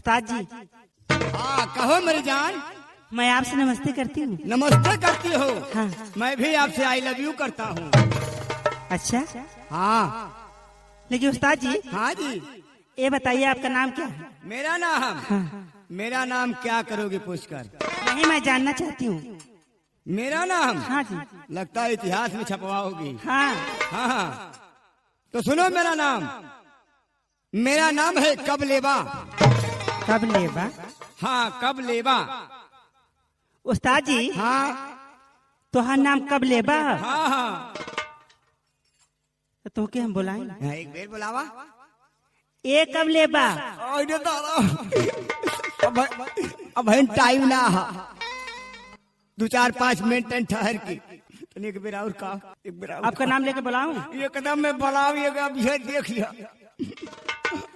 उस्ताद जी, हाँ कहो मेरी जान। मैं आपसे नमस्ते करती हूँ। नमस्ते करती हो? हाँ। मैं भी आपसे आई लव यू करता हूँ। अच्छा, हाँ लेकिन उस्ताद जी, हाँ जी। ये बताइए आपका नाम क्या है? मेरा नाम? हाँ। मेरा नाम क्या करोगे पूछकर? नहीं, मैं जानना चाहती हूँ। मेरा नाम? हाँ जी। लगता है इतिहास में छपवाओगी। हाँ। हाँ हाँ, तो सुनो मेरा नाम। मेरा नाम है कबलेबा। कब लेबा? हाँ कबलेबा। उस्ताद जी, हाँ तोहार नाम कब लेबा? हाँ हाँ। तो के हम बुलाएं? हाँ, एक बेर बुलावा। ए कब लेबा? अरे दादा, अब टाइम ना हा। 2-4-5 मिनट ठहर के एक बेर और का, एक बेर और आपका नाम लेके बुलाऊं? एकदम में बुलाओ। ये अब ये देख लिया।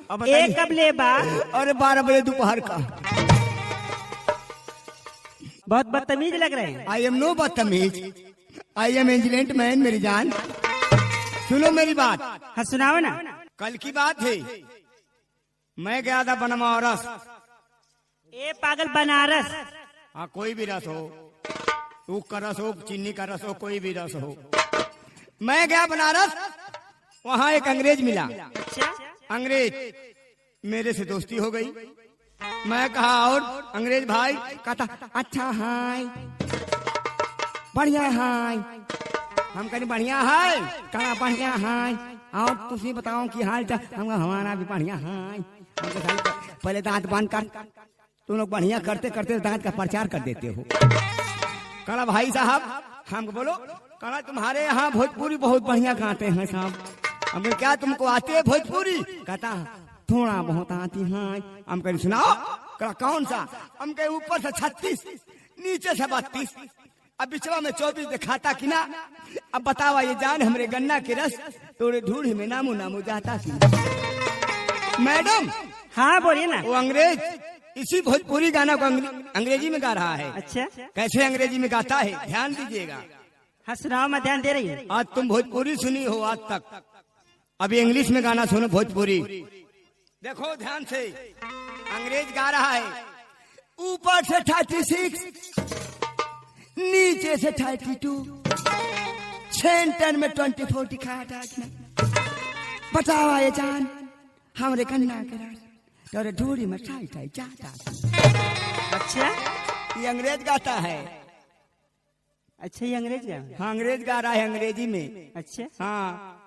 अब ए बताइए। कब लेबा? अरे 12 बजे दोपहर का। बहुत बदतमीज लग रहे हैं। आई एम नो बदतमीज, आई एम एंजलेंट मैन मेरी जान। सुनो मेरी बात। हाँ सुनाओ ना। कल की बात है, मैं गया था बनमारस। ए पागल बनारस? हाँ कोई भी रस हो, ऊख का रस हो, चीनी का रस हो, कोई भी रस हो। मैं गया बनारस, वहाँ एक अंग्रेज मिला। अच्छा, अंग्रेज मेरे से दोस्ती हो गई। मैं कहा और अंग्रेज भाई? कहता अच्छा हाय, बढ़िया हाय। हम कहीं बढ़िया हाय, कहा बढ़िया हाय। और तुसी बताओ कि हाल चाल? हम कहा हमारा भी बढ़िया हाय। हमको साली पहले दांत बंद कर। तुम लोग बढ़िया करते करते दांत का प्रचार कर देते हो। कहा भाई साहब, हमको बोलो। कहा तुम्हारे यहाँ भोजपुरी बहुत बढ़िया गाते हैं साहब। हम क्या तुमको आती है भोजपुरी? कहता थोड़ा बहुत आती है। हम कहीं सुनाओ। कहा कौन सा? हम कहे ऊपर से 36, नीचे से 32, अब बिचवा में 24 दिखाता कि ना। अब बतावा ये जान, हमरे गन्ना के रस तोड़े ढूढ़ी में नामू नामू जाता कि मैडम? हाँ बोलिए ना। वो अंग्रेज इसी भोजपुरी गाना को अंग्रेजी में गा रहा है। अच्छा, कैसे अंग्रेजी में गाता है, ध्यान दीजिएगा। हाँ सुनाओ, मैं ध्यान दे रही हूँ। आज तुम भोजपुरी सुनी हो आज तक, अभी इंग्लिश में गाना सुनो भोजपुरी। देखो ध्यान से, अंग्रेज गा रहा है। ऊपर से 36, नीचे से 32, सेंटर में 24 दिखाया था। बतावा ये जान, हमरे गन्ना के रस तोरे ढूढ़ी में ठाई ठाई जाता। अच्छा, ये अंग्रेज गाता है। अच्छा ये अंग्रेज गा? हाँ अंग्रेज गा रहा है अंग्रेजी में। अच्छा, हाँ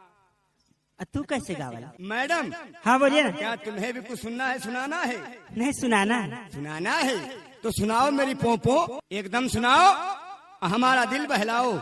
तू कैसे गावला? मैडम, हाँ बोलिए ना। क्या तुम्हें भी कुछ सुनना है, सुनाना है? नहीं सुनाना। सुनाना है तो सुनाओ मेरी पोपो, एकदम सुनाओ, हमारा दिल बहलाओ।